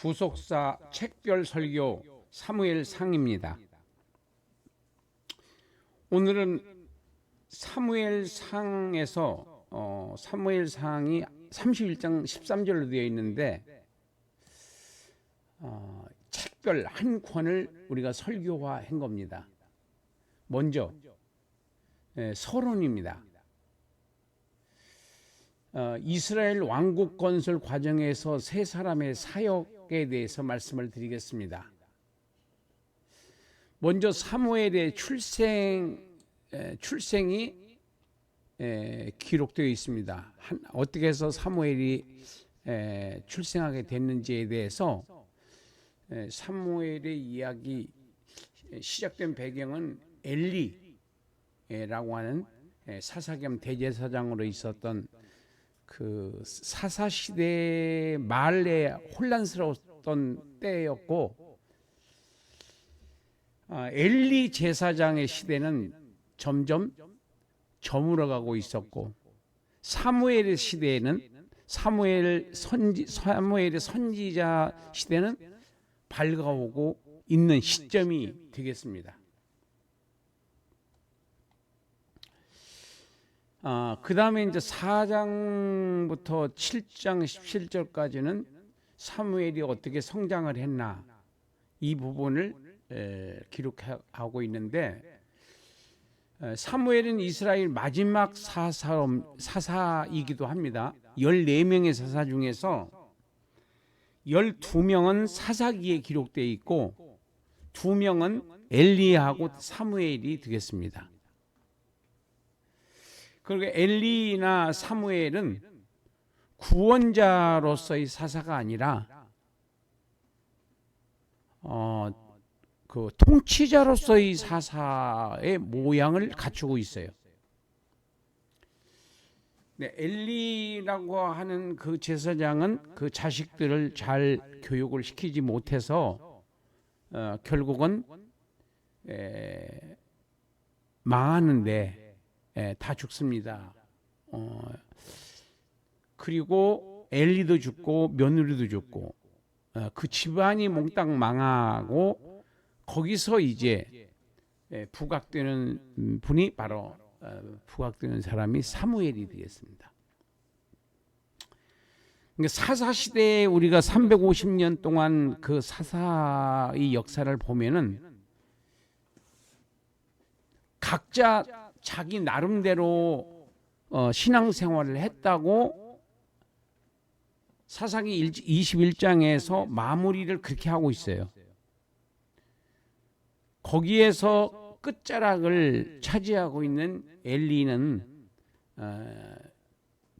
구속사 책별 설교 사무엘상입니다. 오늘은 사무엘상에서 사무엘상이 31장 13절로 되어 있는데 책별 한 권을 우리가 설교화한 겁니다. 먼저 서론입니다. 이스라엘 왕국 건설 과정에서 세 사람의 사역에 대해서 말씀을 드리겠습니다. 먼저 사무엘의 출생이 기록되어 있습니다. 어떻게 해서 사무엘이 출생하게 됐는지에 대해서 사무엘의 이야기 시작된 배경은 엘리라고 하는 사사겸 대제사장으로 있었던 그 사사시대 말에 혼란스러웠던 때였고, 엘리 제사장의 시대는 점점 저물어가고 있었고, 사무엘의 시대에는 사무엘의 선지자 시대는 밝아오고 있는 시점이 되겠습니다. 그 다음에 이제 4장부터 7장 17절까지는 사무엘이 어떻게 성장을 했나, 이 부분을 기록하고 있는데, 사무엘은 이스라엘 마지막 사사이기도 합니다. 14명의 사사 중에서 12명은 사사기에 기록되어 있고 2명은 엘리하고 사무엘이 되겠습니다. 그리고 엘리나 사무엘은 구원자로서의 사사가 아니라 그 통치자로서의 사사의 모양을 갖추고 있어요. 네, 엘리라고 하는 그 제사장은 그 자식들을 잘 교육을 시키지 못해서 결국은 망하는데 다 죽습니다. 그리고 엘리도 죽고 며느리도 죽고 그 집안이 몽땅 망하고, 거기서 이제 부각되는 분이 바로 부각되는 사람이 사무엘이 되겠습니다. 그러니까 사사 시대에 우리가 350년 동안 그 사사의 역사를 보면은 각자 자기 나름대로 신앙생활을 했다고 사사기 21장에서 마무리를 그렇게 하고 있어요. 거기에서 끝자락을 차지하고 있는 엘리는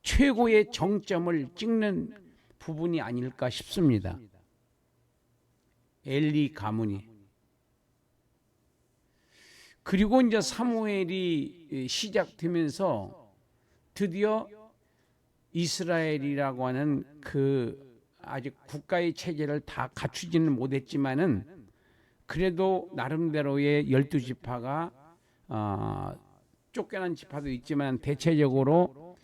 최고의 정점을 찍는 부분이 아닐까 싶습니다. 엘리 가문이. 그리고 이제 사무엘이 시작되면서 드디어 이스라엘이라고 하는 그 아직 국가의 체제를 다 갖추지는 못했지만은 그래도 나름대로의 12지파가 쫓겨난 지파도 있지만 대체적으로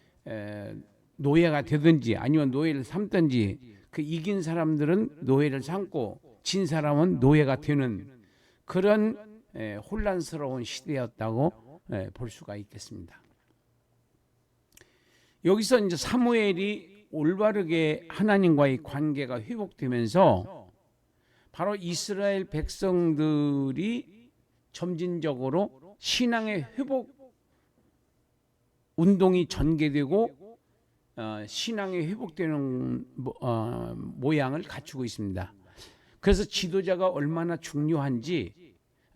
노예가 되든지 아니면 노예를 삼든지, 그 이긴 사람들은 노예를 삼고 진 사람은 노예가 되는 그런 혼란스러운 시대였다고 볼 수가 있겠습니다. 여기서 이제 사무엘이 올바르게 하나님과의 관계가 회복되면서 바로 이스라엘 백성들이 점진적으로 신앙의 회복 운동이 전개되고 신앙이 회복되는 모양을 갖추고 있습니다. 그래서 지도자가 얼마나 중요한지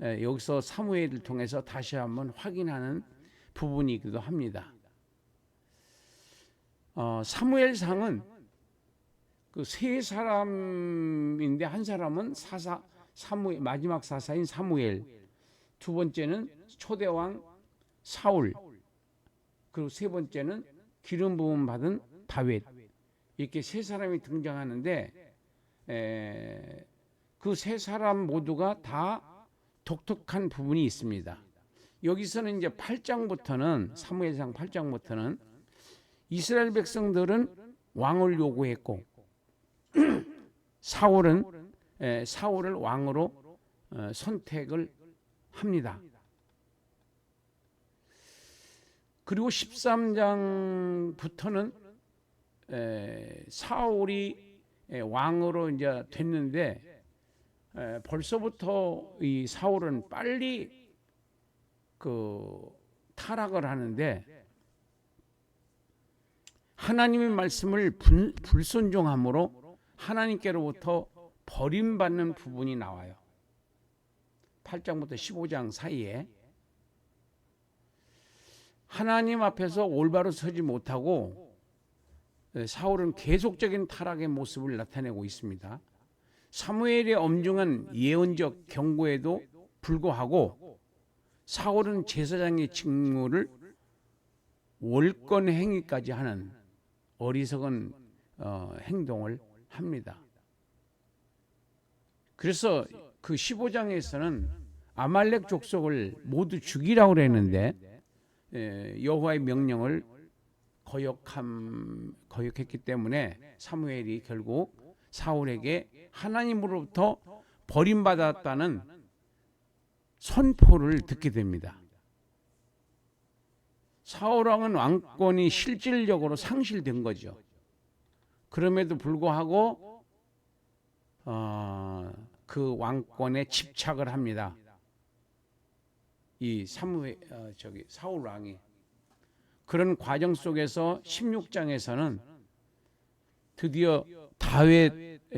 여기서 사무엘을 통해서 다시 한번 확인하는 부분이기도 합니다. 사무엘상은 그 세 사람인데, 한 사람은 사무엘, 마지막 사사인 사무엘, 두 번째는 초대왕 사울, 그리고 세 번째는 기름 부음 받은 다윗, 이렇게 세 사람이 등장하는데 그 세 사람 모두가 다 독특한 부분이 있습니다. 여기서는 이제 8장부터는 사무엘상 8장부터는 이스라엘 백성들은 왕을 요구했고 사울을 왕으로 선택을 합니다. 그리고 13장부터는 사울이 왕으로 이제 됐는데 벌써부터 이 사울은 빨리 그 타락을 하는데 하나님의 말씀을 불순종함으로 하나님께로부터 버림받는 부분이 나와요. 8장부터 15장 사이에 하나님 앞에서 올바로 서지 못하고 사울은 계속적인 타락의 모습을 나타내고 있습니다. 사무엘의 엄중한 예언적 경고에도 불구하고 사울은 제사장의 직무를 월권 행위까지 하는 어리석은 행동을 합니다. 그래서 그 15장에서는 아말렉 족속을 모두 죽이라고 그랬는데 여호와의 명령을 거역했기 때문에 사무엘이 결국 사울에게 하나님으로부터 버림받았다는 선포를 듣게 됩니다. 사울 왕은 왕권이 실질적으로 상실된 거죠. 그럼에도 불구하고 그 왕권에 집착을 합니다. 이 사울 왕이. 그런 과정 속에서 16장에서는 드디어 다윗은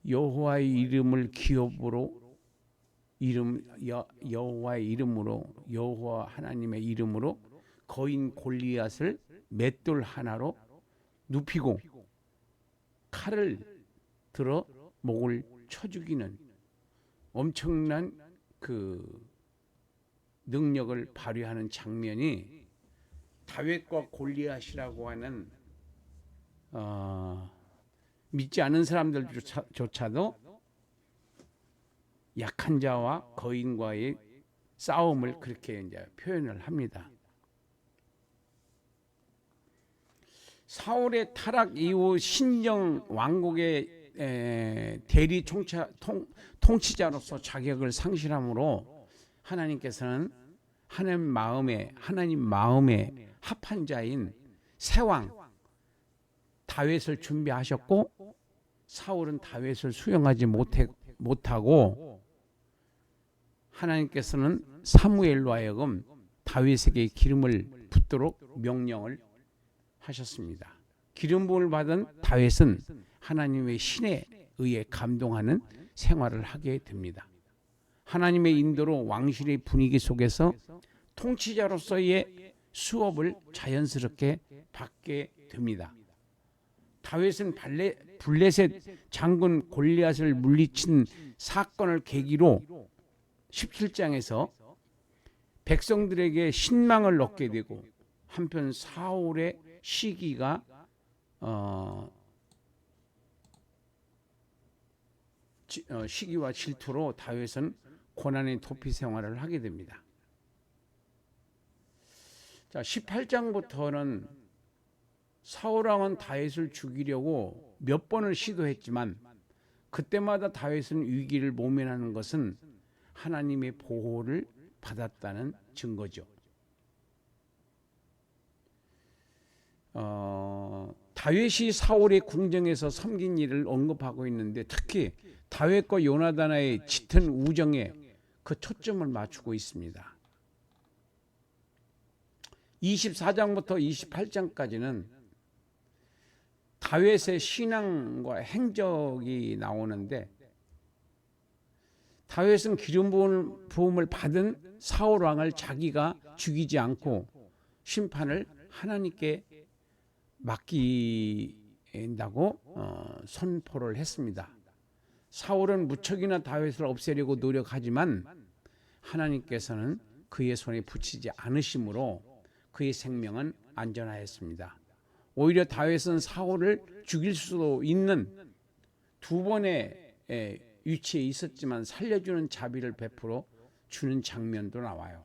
여호와의 이름을 기업으로 여호와의 이름으로 여호와 하나님의 이름으로 거인 골리앗을 맷돌 하나로 눕히고 칼을 들어 목을 쳐 죽이는 엄청난 그 능력을 발휘하는 장면이 다윗과 골리앗이라고 하는 믿지 않은 사람들조차도 약한 자와 거인과의 싸움을 그렇게 이제 표현을 합니다. 사울의 타락 이후 신정 왕국의 대리 통치자로서 자격을 상실함으로 하나님께서는 하나님 마음에 합한 자인 새왕 다윗을 준비하셨고 사울은 다윗을 수용하지 못하고 하나님께서는 사무엘로 하여금 다윗에게 기름을 붓도록 명령을 하셨습니다. 기름 부음을 받은 다윗은 하나님의 신에 의해 감동하는 생활을 하게 됩니다. 하나님의 인도로 왕실의 분위기 속에서 통치자로서의 수업을 자연스럽게 받게 됩니다. 다윗은 블레셋 장군 골리앗을 물리친 사건을 계기로 17장에서 백성들에게 신망을 얻게 되고 한편 사울의 시기와 질투로 다윗은 고난의 도피 생활을 하게 됩니다. 자, 18장부터는 사울 왕은 다윗을 죽이려고 몇 번을 시도했지만 그때마다 다윗은 위기를 모면하는 것은 하나님의 보호를 받았다는 증거죠. 다윗이 사울의 궁정에서 섬긴 일을 언급하고 있는데 특히 다윗과 요나단의 짙은 우정에 그 초점을 맞추고 있습니다. 24장부터 28장까지는 다윗의 신앙과 행적이 나오는데 다윗은 기름 부음을 받은 사울 왕을 자기가 죽이지 않고 심판을 하나님께 맡긴다고 선포를 했습니다. 사울은 무척이나 다윗을 없애려고 노력하지만 하나님께서는 그의 손에 붙이지 않으심으로 그의 생명은 안전하였습니다. 오히려 다윗은 사울을 죽일 수도 있는 두 번의 위치에 있었지만 살려주는 자비를 베풀어 주는 장면도 나와요.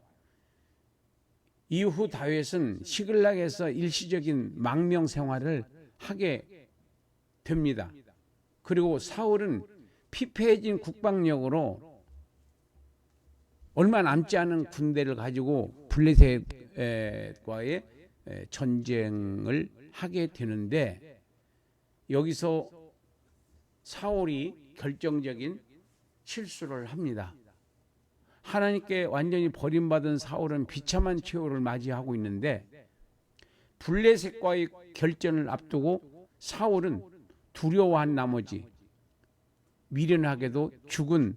이후 다윗은 시글락에서 일시적인 망명 생활을 하게 됩니다. 그리고 사울은 피폐해진 국방력으로 얼마 남지 않은 군대를 가지고 블레셋과의 전쟁을 하게 되는데, 여기서 사울이 결정적인 실수를 합니다. 하나님께 완전히 버림받은 사울은 비참한 최후를 맞이하고 있는데, 블레셋과의 결전을 앞두고 사울은 두려워한 나머지 미련하게도 죽은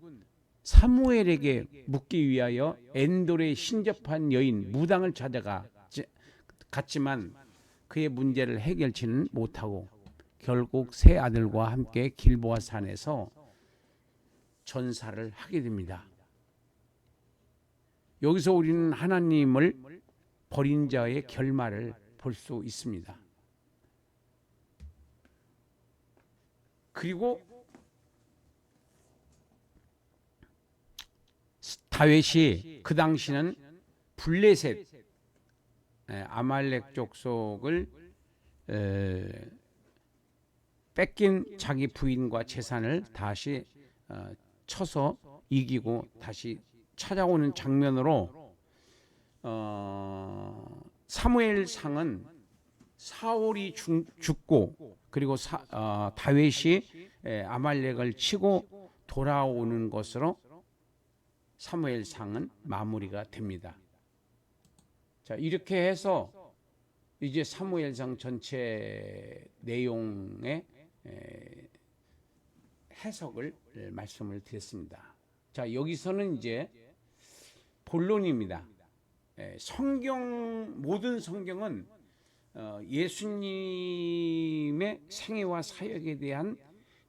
사무엘에게 묻기 위하여 엔돌에 신접한 여인 무당을 찾아갔지만 그의 문제를 해결치는 못하고 결국 세 아들과 함께 길보아 산에서 전사를 하게 됩니다. 여기서 우리는 하나님을 버린 자의 결말을 볼 수 있습니다. 그리고 다윗이 그 당시는 블레셋 아말렉 족속을 뺏긴 자기 부인과 재산을 다시 쳐서 이기고 다시 찾아오는 장면으로, 사무엘상은 사울이 죽고 그리고 다윗이 아말렉을 치고 돌아오는 것으로 사무엘상은 마무리가 됩니다. 자, 이렇게 해서 이제 사무엘상 전체 내용의 해석을 말씀을 드렸습니다. 자, 여기서는 이제 본론입니다. 모든 성경은 예수님의 생애와 사역에 대한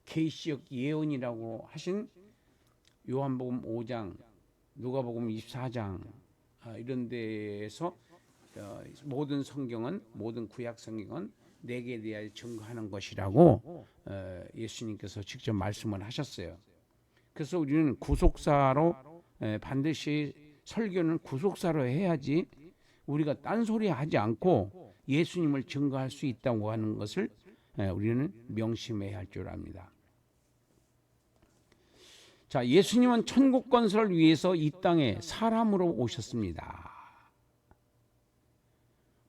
계시적 예언이라고 하신 요한복음 5장, 누가복음 24장 이런 데에서 모든 성경은, 모든 구약 성경은 내게 대하여 증거하는 것이라고 예수님께서 직접 말씀을 하셨어요. 그래서 우리는 구속사로 반드시 설교는 구속사로 해야지 우리가 딴소리 하지 않고 예수님을 증거할 수 있다고 하는 것을 우리는 명심해야 할 줄 압니다. 자, 예수님은 천국 건설을 위해서 이 땅에 사람으로 오셨습니다.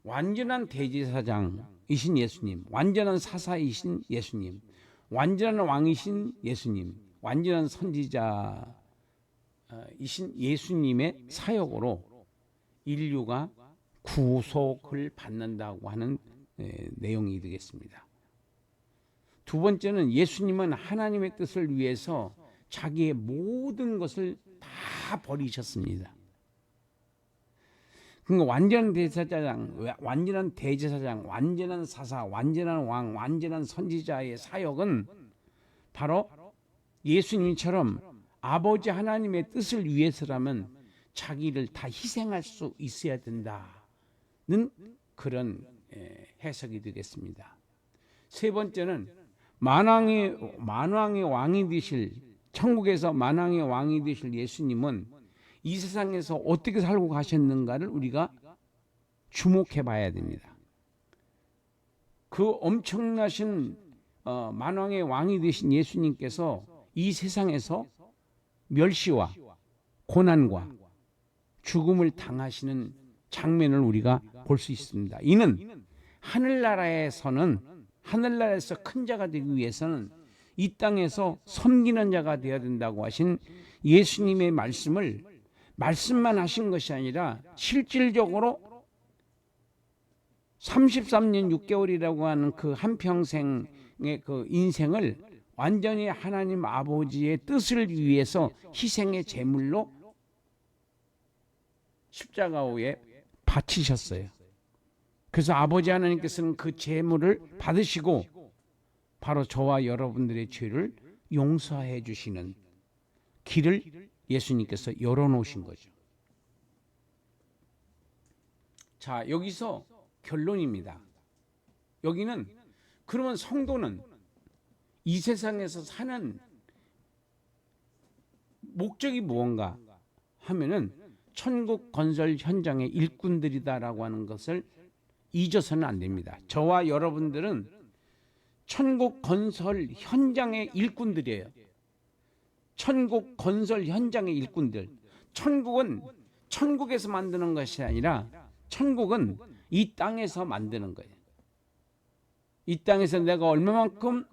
완전한 대제사장이신 예수님, 완전한 사사이신 예수님, 완전한 왕이신 예수님, 완전한 선지자이신 예수님의 사역으로 인류가 구속을 받는다고 하는 내용이 되겠습니다. 두 번째는 예수님은 하나님의 뜻을 위해서 자기의 모든 것을 다 버리셨습니다. 그러니까 완전한 대제사장, 완전한 사사, 완전한 왕, 완전한 선지자의 사역은 바로 예수님처럼 아버지 하나님의 뜻을 위해서라면 자기를 다 희생할 수 있어야 된다는 그런 해석이 되겠습니다. 세 번째는 만왕의 왕이 되실, 천국에서 만왕의 왕이 되실 예수님은 이 세상에서 어떻게 살고 가셨는가를 우리가 주목해 봐야 됩니다. 그 엄청나신 만왕의 왕이 되신 예수님께서 이 세상에서 멸시와 고난과 죽음을 당하시는 장면을 우리가 볼 수 있습니다. 이는 하늘나라에서 큰 자가 되기 위해서는 이 땅에서 섬기는 자가 되어야 된다고 하신 예수님의 말씀만 하신 것이 아니라 실질적으로 33년 6개월이라고 하는 그 한평생의 그 인생을 완전히 하나님 아버지의 뜻을 위해서 희생의 제물로 십자가에 바치셨어요. 그래서 아버지 하나님께서는 그 제물을 받으시고 바로 저와 여러분들의 죄를 용서해 주시는 길을 예수님께서 열어놓으신 거죠. 자, 여기서 결론입니다. 여기는 그러면 성도는 이 세상에서 사는 목적이 무언가 하면은 천국 건설 현장의 일꾼들이다라고 하는 것을 잊어서는 안 됩니다. 저와 여러분들은 천국 건설 현장의 일꾼들이에요. 천국 건설 현장의 일꾼들. 천국은 천국에서 만드는 것이 아니라 천국은 이 땅에서 만드는 거예요. 이 땅에서 내가 얼마만큼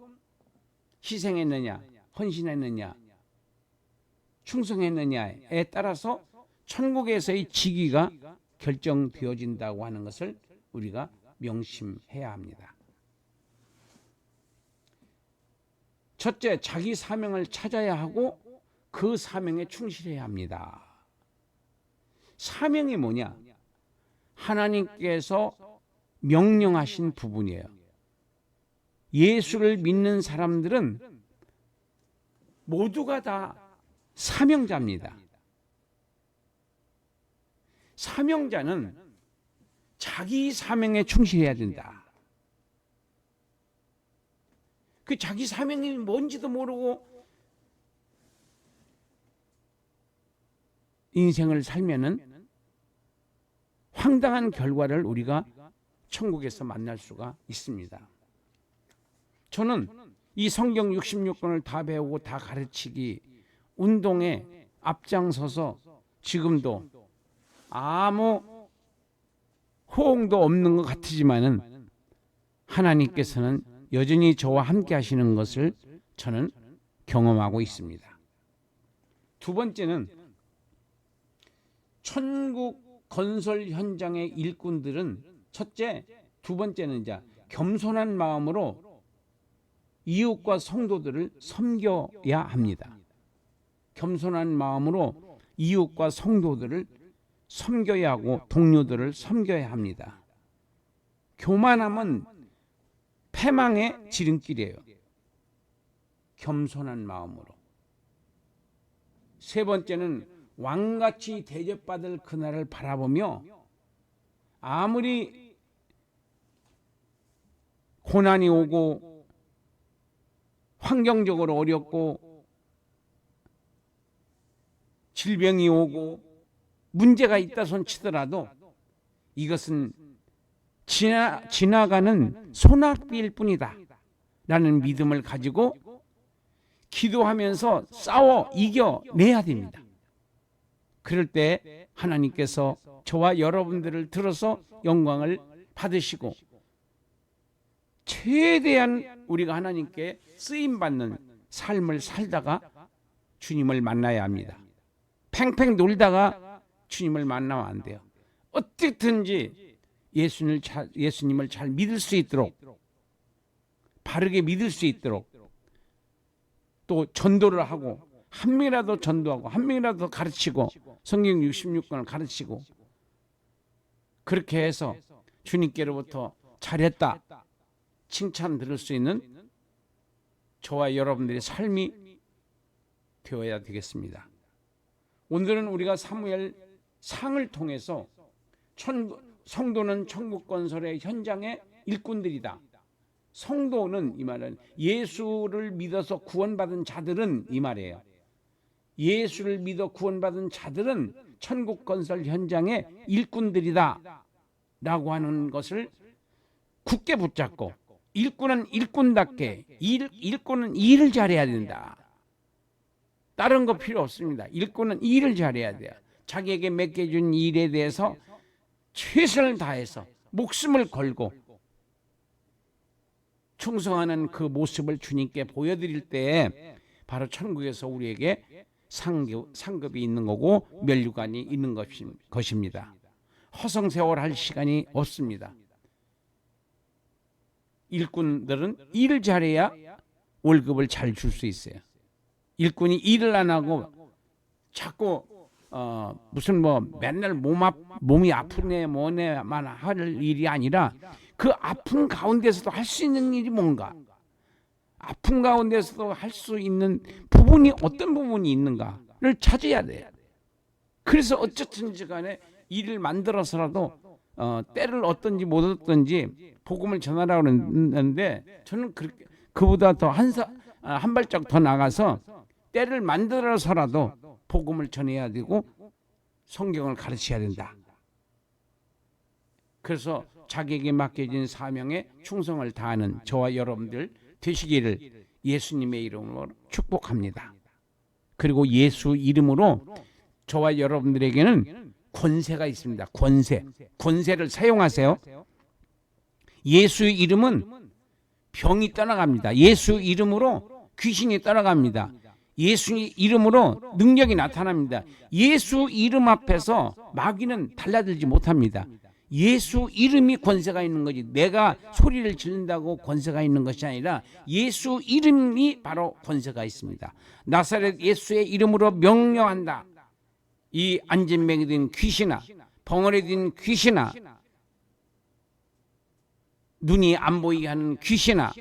희생했느냐, 헌신했느냐, 충성했느냐에 따라서 천국에서의 직위가 결정되어진다고 하는 것을 우리가 명심해야 합니다. 첫째, 자기 사명을 찾아야 하고 그 사명에 충실해야 합니다. 사명이 뭐냐? 하나님께서 명령하신 부분이에요. 예수를 믿는 사람들은 모두가 다 사명자입니다. 사명자는 자기 사명에 충실해야 된다. 그 자기 사명이 뭔지도 모르고 인생을 살면은 황당한 결과를 우리가 천국에서 만날 수가 있습니다. 저는 이 성경 66권을 다 배우고 다 가르치기 운동에 앞장서서 지금도 아무 호응도 없는 것 같지만은 하나님께서는 여전히 저와 함께 하시는 것을 저는 경험하고 있습니다. 두 번째는 천국 건설 현장의 일꾼들은 첫째, 두 번째는 이제 겸손한 마음으로 이웃과 성도들을 섬겨야 합니다. 겸손한 마음으로 이웃과 성도들을 섬겨야 하고 동료들을 섬겨야 합니다. 교만함은 패망의 지름길이에요. 겸손한 마음으로. 세 번째는 왕같이 대접받을 그날을 바라보며 아무리 고난이 오고 환경적으로 어렵고 질병이 오고 문제가 있다 손 치더라도 이것은 지나가는 소낙비일 뿐이다 라는 믿음을 가지고 기도하면서 싸워 이겨내야 됩니다. 그럴 때 하나님께서 저와 여러분들을 들어서 영광을 받으시고 최대한 우리가 하나님께 쓰임받는 삶을 살다가 주님을 만나야 합니다. 팽팽 놀다가 주님을 만나면 안 돼요. 어떻게든지 예수님을 잘 믿을 수 있도록, 바르게 믿을 수 있도록, 또 전도를 하고 한 명이라도 전도하고 한 명이라도 가르치고 성경 66권을 가르치고 그렇게 해서 주님께로부터 잘했다 칭찬 들을 수 있는 저와 여러분들의 삶이 되어야 되겠습니다. 오늘은 우리가 사무엘 상을 통해서 성도는 천국 건설의 현장의 일꾼들이다. 성도는 이 말은 예수를 믿어서 구원받은 자들은 이 말이에요. 예수를 믿어 구원받은 자들은 천국 건설 현장의 일꾼들이다 라고 하는 것을 굳게 붙잡고 일꾼은 일꾼답게 일꾼은 일을 잘해야 된다. 다른 거 필요 없습니다. 일꾼은 일을 잘해야 돼요. 자기에게 맡겨준 일에 대해서 최선을 다해서 목숨을 걸고 충성하는 그 모습을 주님께 보여드릴 때 바로 천국에서 우리에게 상급이 있는 거고 면류관이 있는 것입니다. 허송세월 할 시간이 없습니다. 일꾼들은 일을 잘해야 월급을 잘 줄 수 있어요. 일꾼이 일을 안 하고 자꾸 무슨 뭐 맨날 몸이 아프네 뭐네만 할 일이 아니라 그 아픈 가운데서도 할 수 있는 일이 뭔가, 아픈 가운데서도 할 수 있는 부분이 어떤 부분이 있는가를 찾아야 돼요. 그래서 어쨌든지 간에 일을 만들어서라도 때를 얻든지 못 얻든지 복음을 전하라고 그러는데 저는 그보다 더 한 발짝 더 나가서 때를 만들어서라도 복음을 전해야 되고 성경을 가르쳐야 된다. 그래서 자기에게 맡겨진 사명에 충성을 다하는 저와 여러분들 되시기를 예수님의 이름으로 축복합니다. 그리고 예수 이름으로 저와 여러분들에게는 권세가 있습니다. 권세를 사용하세요. 예수 이름은 병이 떠나갑니다. 예수 이름으로 귀신이 떠나갑니다. 예수 이름으로 능력이 나타납니다. 예수 이름 앞에서 마귀는 달라들지 못합니다. 예수 이름이 권세가 있는 거지, 내가 소리를 지른다고 권세가 있는 것이 아니라 예수 이름이 바로 권세가 있습니다. 나사렛 예수의 이름으로 명령한다. 이 안진뱅이 된 귀신아, 벙어리 된 귀신아, 눈이 안 보이게 하는 귀신아,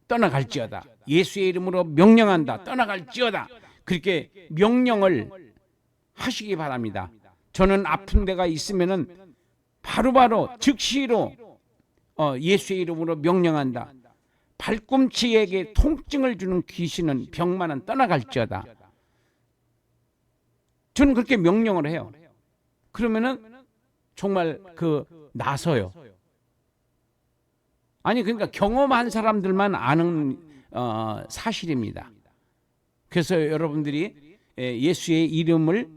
떠나갈지어다. 예수의 이름으로 명령한다. 떠나갈지어다. 그렇게 명령을 하시기 바랍니다. 저는 아픈 데가 있으면은 바로바로 즉시로 예수의 이름으로 명령한다. 발꿈치에게 통증을 주는 귀신은, 병만은 떠나갈지어다. 저는 그렇게 명령을 해요. 그러면은 정말 나서요. 아니, 그러니까 경험한 사람들만 아는 사실입니다. 그래서 여러분들이 예수의 이름을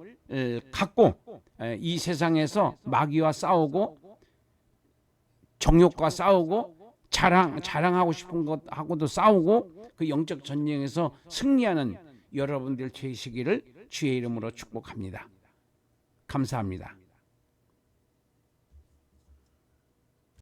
갖고 이 세상에서 마귀와 싸우고 정욕과 싸우고 자랑하고 싶은 것하고도 싸우고 그 영적 전쟁에서 승리하는 여러분들 되시기를 주의 이름으로 축복합니다. 감사합니다.